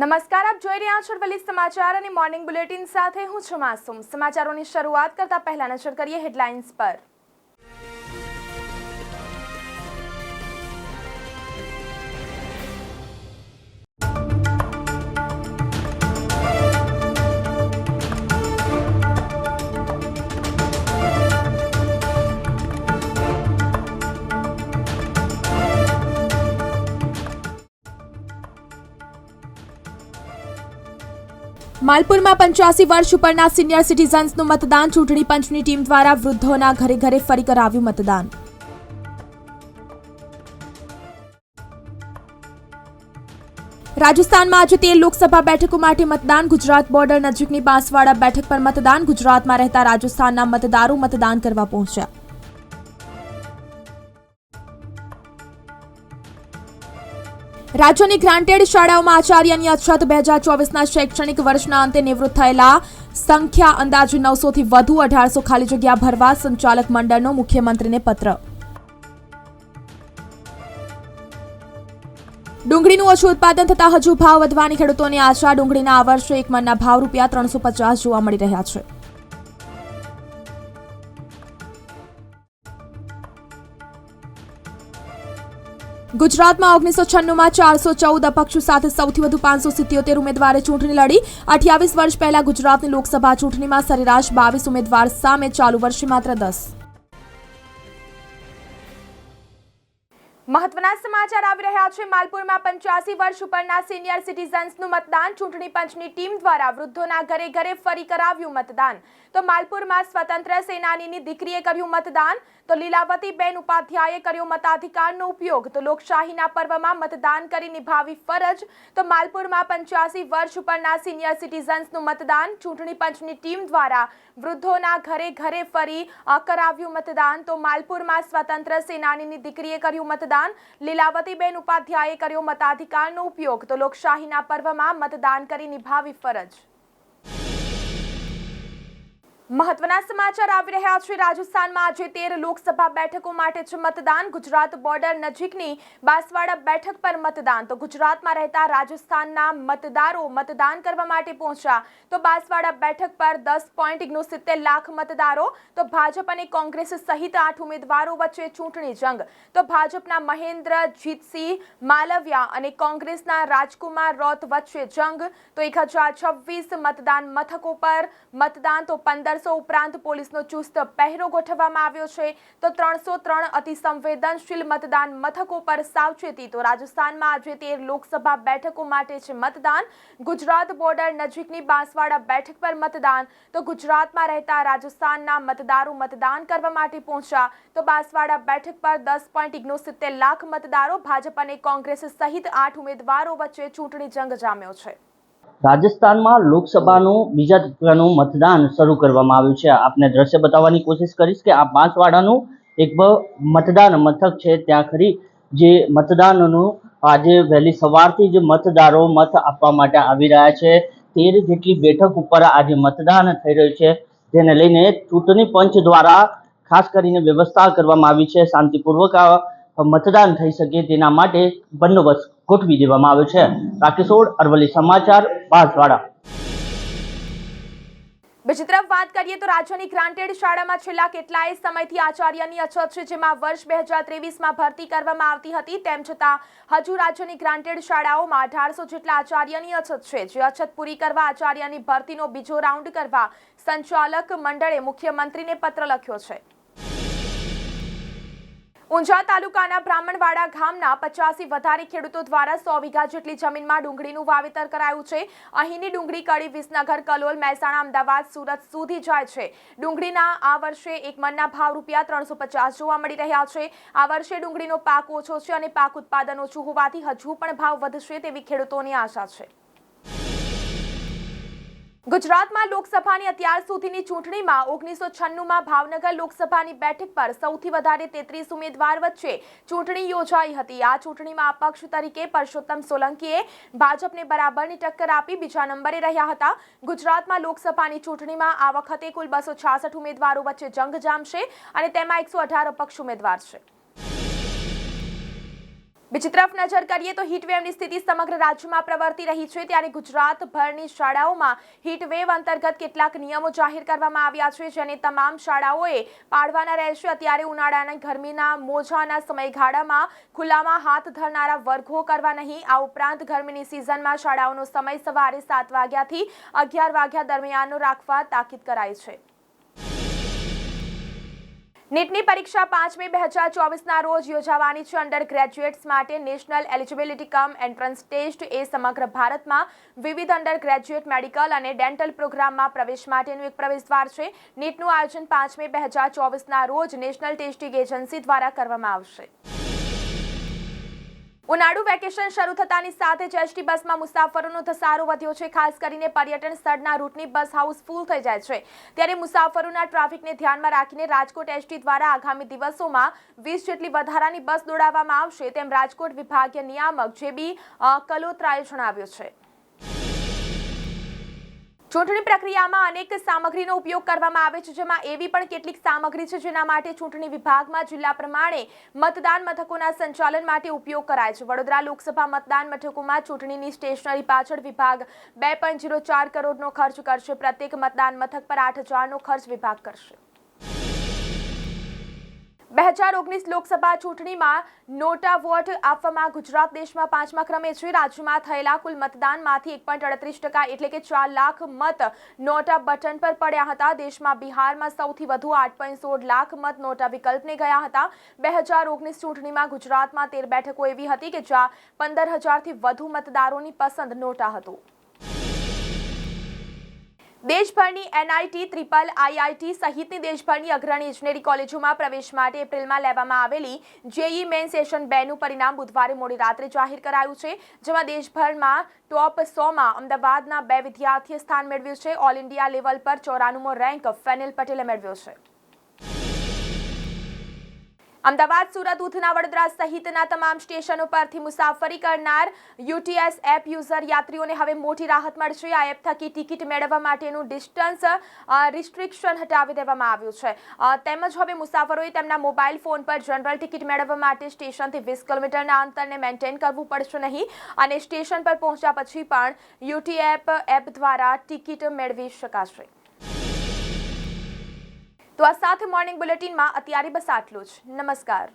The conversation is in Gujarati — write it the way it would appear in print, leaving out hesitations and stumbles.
નમસ્કાર, આપ જોઈ રહ્યા છો અરવલ્લી સમાચાર અને મોર્નિંગ બુલેટિન સાથે હું છું માસૂમ। સમાચારોની શરૂઆત કરતા પહેલા નજર કરીએ હેડલાઇન્સ પર। માલપુરમાં 85 વર્ષ ઉપરના સિનિયર સિટીઝન્સનું મતદાન। ચૂંટણી પંચની ટીમ દ્વારા વૃદ્ધોના ઘરે ઘરે ફરી કરાવ્યું મતદાન। રાજસ્થાનમાં આજે 13 લોકસભા બેઠકો માટે મતદાન। ગુજરાત બોર્ડર નજીકની બાંસવાડા બેઠક પર મતદાન। ગુજરાતમાં રહેતા રાજસ્થાનના મતદારો મતદાન કરવા પહોંચ્યા। રાજ્યની ગ્રાન્ટેડ શાળાઓમાં આચાર્યની અછત। 2024ના શૈક્ષણિક વર્ષના અંતે નિવૃત્ત થયેલા સંખ્યા અંદાજે 900 થી વધુ। 1800 ખાલી જગ્યા ભરવા સંચાલક મંડળનો મુખ્યમંત્રીને પત્ર। ડુંગળીનું ઓછું ઉત્પાદન થતા હજુ ભાવ વધવાની ખેડૂતોની આશા। ડુંગળીના આ વર્ષે એક મણના ભાવ ₹350 જોવા મળી રહ્યા છે। ગુજરાતમાં 1996માં 414 અપક્ષો સાથે સૌથી વધુ 577 ઉમેદવારે ચૂંટણી લડી। 28 વર્ષ પહેલા ગુજરાતની લોકસભા ચૂંટણીમાં સરેરાશ 22 ઉમેદવાર સામે ચાલુ વર્ષે માત્ર 10। મહત્વના સમાચાર આવી રહ્યા છે। માલપુરમાં 85 વર્ષ ઉપરના સિનિયર સિટીઝન્સનું મતદાન। ચૂંટણી પંચની ટીમ દ્વારા વૃદ્ધોના ઘરે ઘરે ફરી કરાવ્યું મતદાન। તો માલપુરમાં સ્વતંત્ર સેનાનીની દીકરીએ કર્યું મતદાન। તો લીલાવતીબેન ઉપાધ્યાયે કર્યો મતાધિકારનો ઉપયોગ। તો લોકશાહીના પર્વમાં મતદાન કરી નિભાવી ફરજ। તો માલપુરમાં 85 વર્ષ ઉપરના સિનિયર સિટીઝન્સનું મતદાન। ચૂંટણી પંચની ટીમ દ્વારા વૃદ્ધોના ઘરે ઘરે ફરી કરાવ્યું મતદાન। તો માલપુરમાં સ્વતંત્ર સેનાનીની દીકરીએ કર્યું મતદાન। લીલાવતીબેન ઉપાધ્યાયે કર્યો મતાધિકારનો ઉપયોગ। તો લોકશાહીના પર્વમાં મતદાન કરી નિભાવી ફરજ। મહત્વના સમાચાર આવી રહ્યા છે। રાજસ્થાનમાં આજે 13 લોકસભા બેઠકો માટે છે મતદાન। ગુજરાત બોર્ડર નજીકની બાંસવાડા બેઠક પર મતદાન। તો ગુજરાતમાં રહેતા રાજસ્થાનના મતદારો મતદાન કરવા માટે પહોંચ્યા। તો બાંસવાડા બેઠક પર 10.69 લાખ મતદારો। તો ભાજપ અને કોંગ્રેસ સહિત 8 ઉમેદવારો વચ્ચે ચૂંટણી જંગ। તો ભાજપના મહેન્દ્રજીતસિંહ માલવિયા અને કોંગ્રેસના રાજકુમાર રોત વચ્ચે જંગ। તો 1026 મતદાન મથકો પર મતદાન। તો 1500 ઉપરાંત પોલીસનો ચુસ્ત પહેરો ગોઠવવામાં આવ્યો છે। તો 303 અતિ સંવેદનશીલ મતદાન મથકો પર સાવચેતી। તો રાજસ્થાનમાં આજે 13 લોકસભા બેઠકો માટે છે મતદાન। ગુજરાત બોર્ડર નજીકની બાંસવાડા બેઠક પર મતદાન। તો ગુજરાતમાં રહેતા રાજસ્થાનના મતદારો મતદાન કરવા માટે પહોંચ્યા। તો બાંસવાડા બેઠક પર 10.69 લાખ મતદારો। ભાજપ અને કોંગ્રેસ સહિત 8 ઉમેદવારો વચ્ચે ચૂંટણી જંગ જામ્યો છે। રાજસ્થાનમાં લોકસભાનું બીજા તબક્કાનું મતદાન શરૂ કરવામાં આવ્યું છે। આપને દ્રશ્ય બતાવવાની કોશિશ કરીશ કે આ બાંસવાડાનું એક મતદાન મથક છે। ત્યાં ખરી જે મતદાનનું આજે વહેલી સવારથી જ મતદારો મત આપવા માટે આવી રહ્યા છે। 13 જેટલી બેઠક ઉપર આજે મતદાન થઈ રહ્યું છે, જેને લઈને ચૂંટણી પંચ દ્વારા ખાસ કરીને વ્યવસ્થા કરવામાં આવી છે। શાંતિપૂર્વક મતદાન થઈ શકે તેના માટે બંદોબસ્ત ગોઠવી દેવામાં આવ્યો છે। રાકેશ ઓડ, અરવલ્લી સમાચાર, બાંસવાડા। બીજી તરફ વાત કરીએ તો રાજ્યની ગ્રાન્ટેડ શાળામાં છેલ્લા કેટલાય સમયથી આચાર્યની અછત છે, જેમાં વર્ષ 2023માં ભરતી કરવામાં આવતી હતી। તેમ છતાં હજુ રાજ્યની ગ્રાન્ટેડ શાળાઓમાં 1800 જેટલા આચાર્યની અછત છે। જે અછત પૂરી કરવા આચાર્યની ભરતીનો બીજો રાઉન્ડ કરવા સંચાલક મંડળે મુખ્યમંત્રીને પત્ર લખ્યો છે। ઊંઝા તાલુકાના બ્રાહ્મણવાડા ગામના 50થી વધારે ખેડૂતો દ્વારા 100 વીઘા જેટલી જમીનમાં ડુંગળીનું વાવેતર કરાયું છે। અહીંની ડુંગળી કડી, વિસનગર, કલોલ, મહેસાણા, અમદાવાદ, સુરત સુધી જાય છે। ડુંગળીના આ વર્ષે એક મણના ભાવ ₹350 જોવા મળી રહ્યા છે। આ વર્ષે ડુંગળીનો પાક ઓછો છે અને પાક ઉત્પાદન ઓછું હોવાથી હજુ પણ ભાવ વધશે તેવી ખેડૂતોની આશા છે। ગુજરાતમાં લોકસભાની અત્યાર સુધીની ચૂંટણીમાં 1996માં ભાવનગર લોકસભાની બેઠક પર સૌથી વધારે 33 ઉમેદવાર વચ્ચે ચૂંટણી યોજાઈ હતી। આ ચૂંટણીમાં અપક્ષ તરીકે પરસોત્તમ સોલંકીએ ભાજપને બરાબરની ટક્કર આપી બીજા નંબરે રહ્યા હતા। ગુજરાતમાં લોકસભાની ચૂંટણીમાં આ વખતે કુલ 266 ઉમેદવારો વચ્ચે જંગ જામશે અને તેમાં 118 અપક્ષ ઉમેદવાર છે। બીજી તરફ નજર કરીએ તો હીટવેવની સ્થિતિ સમગ્ર રાજ્યમાં પ્રવર્તી રહી છે, ત્યારે ગુજરાતભરની શાળાઓમાં હીટવેવ અંતર્ગત કેટલાક નિયમો જાહેર કરવામાં આવ્યા છે, જેને તમામ શાળાઓએ પાળવાના રહેશે. અત્યારે ઉનાળાની ગરમીના મોજાના સમયગાળામાં ખુલ્લામાં હાથ ધરનારા વર્ગો કરવા નહીં. આ ઉપરાંત ગરમીની સિઝનમાં શાળાઓનો સમય સવારે 7 વાગ્યાથી 11 વાગ્યા દરમિયાનનો રાખવા તાકીદ કરાઈ છે. નીટની પરીક્ષા 5 મે 2024ના રોજ યોજાવાની છે. અંડર ગ્રેજ્યુએટ્સ માટે national eligibility cum entrance test એ સમગ્ર ભારતમાં વિવિધ અંડર ગ્રેજ્યુએટ મેડિકલ અને ડેન્ટલ પ્રોગ્રામમાં પ્રવેશ માટેનું એક પ્રવેશદ્વાર છે. નીટનું આયોજન 5 મે 2024ના રોજ નેશનલ ટેસ્ટિંગ એજન્સી દ્વારા કરવામાં આવશે. ઉનાળુ વેકેશન શરૂ થતાની સાથે જ એસટી બસમાં મુસાફરોનો ધસારો વધ્યો છે. ખાસ કરીને પર્યટન સ્થળના રૂટની બસ હાઉસફુલ થઈ જાય છે. ત્યારે મુસાફરોના ટ્રાફિકને ધ્યાનમાં રાખીને રાજકોટ એસટી દ્વારા આગામી દિવસોમાં 20 જેટલી વધારાની બસ દોડાવવામાં આવશે, તેમ રાજકોટ વિભાગીય નિયામક જે.બી. કલોત્રાએ જણાવ્યું છે. ચૂંટણી પ્રક્રિયામાં અનેક સામગ્રીનો ઉપયોગ કરવામાં આવે છે, જેમાં એવી પણ કેટલીક સામગ્રી છે જેના માટે ચૂંટણી વિભાગમાં જિલ્લા પ્રમાણે મતદાન મથકોના સંચાલન માટે ઉપયોગ કરાય છે. વડોદરા લોકસભા મતદાન મથકોમાં ચૂંટણીની સ્ટેશનરી પાછળ વિભાગ 2.04 કરોડનો ખર્ચ કરશે. પ્રત્યેક મતદાન મથક પર 8,000નો ખર્ચ વિભાગ કરશે. 2019 લોકસભા ચૂંટણીમાં નોટા વોટ આપવામાં ગુજરાત દેશમાં 5મા ક્રમે છે. રાજ્યમાં થયેલા કુલ મતદાનમાંથી 1.38% એટલે કે 4 લાખ મત નોટા બટન પર પડ્યા હતા. દેશમાં બિહારમાં સૌથી વધુ 8.16 લાખ મત નોટા વિકલ્પને ગયા હતા. 2019 ચૂંટણીમાં ગુજરાતમાં 13 બેઠકો એવી હતી કે જ્યાં 15,000થી વધુ મતદારોની પસંદ નોટા હતું. દેશભરની એનઆઈટી, ટ્રિપલ આઈઆઈટી સહિતની દેશભરની અગ્રણી ઇજનેરી કોલેજોમાં પ્રવેશ માટે એપ્રિલમાં લેવામાં આવેલી જેઈ મેઇન સેશન 2નું પરિણામ બુધવારે મોડી રાત્રે જાહેર કરાયું છે, જેમાં દેશભરમાં ટોપ 100માં અમદાવાદના 2 વિદ્યાર્થીએ સ્થાન મેળવ્યું છે. ઓલ ઇન્ડિયા લેવલ પર 94મો રેન્ક ફેનિલ પટેલે મેળવ્યો છે. અમદાવાદ, સુરત, ઉધના, વડોદરા સહિતના તમામ સ્ટેશનો પરથી મુસાફરી કરનાર યુટીએસ એપ યુઝર યાત્રીઓને હવે મોટી રાહત મળશે. આ એપ થકી ટિકિટ મેળવવા માટેનું ડિસ્ટન્સ રિસ્ટ્રિક્શન હટાવી દેવામાં આવ્યું છે. તેમજ હવે મુસાફરોએ તેમના મોબાઈલ ફોન પર જનરલ ટિકિટ મેળવવા માટે સ્ટેશનથી 20 કિલોમીટરના અંતરને મેન્ટેન કરવું પડશે નહીં અને સ્ટેશન પર પહોંચ્યા પછી પણ યુટીએપ એપ દ્વારા ટિકિટ મેળવી શકાશે. તો આ સાથે મોર્નિંગ બુલેટિનમાં અત્યારે બસ આટલું જ. નમસ્કાર.